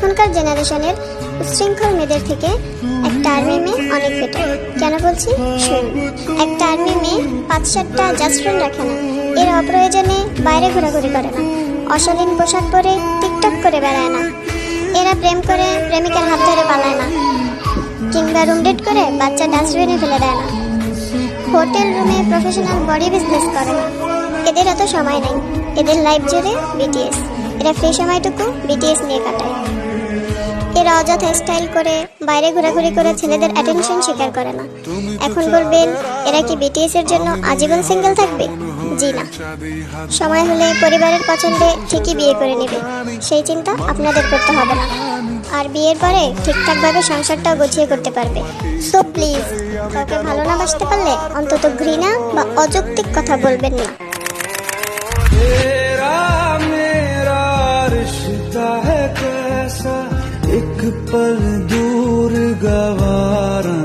এখনকার জেনারেশনের উচ্ছৃঙ্খল মেয়েদের থেকে একটা আর্মি মেয়ে অনেক বেটার। কেন বলছি শুনুন। একটা আর্মি মেয়ে 5-7টা জাস্ট ফ্রেন্ড রাখে না, এর অপ্রয়োজনে বাইরে ঘোরাঘুরি করে না, অশালীন পোশাক পরে টিকটক করে বেড়ায় না, এরা প্রেম করে প্রেমিকার হাত ধরে পালায় না, কিংবা রুম ডেট করে বাচ্চা ডাস্টবিনে ফেলে দেয় না, হোটেল রুমে প্রফেশনাল বডি বিজনেস করে না। এদের এত সময় নেই, এদের লাইফ জুড়ে বিটিএস। এরা ফ্রি সময়টুকু বিটিএস নিয়ে কাটায়। এরা অযথা স্টাইল করে বাইরে ঘোরাঘুরি করে ছেলেদের অ্যাটেনশন স্বীকার করে না। এখন বলবেন এরা কি বিটিএস এর জন্য আজীবন সিঙ্গেল থাকবে? জি না, সময় হলে পরিবারের পছন্দে ঠিকই বিয়ে করে নেবে, সেই চিন্তা আপনাদের করতে হবে না। আর বিয়ের পরে ঠিকঠাকভাবে সংসারটাও গুছিয়ে করতে পারবে। সো প্লিজ, কাউকে ভালো না বাসতে পারলে অন্তত ঘৃণা বা অযৌক্তিক কথা বলবেন না। तेरा मेरा रिश्ता है कैसा, एक पल दूर गवारा।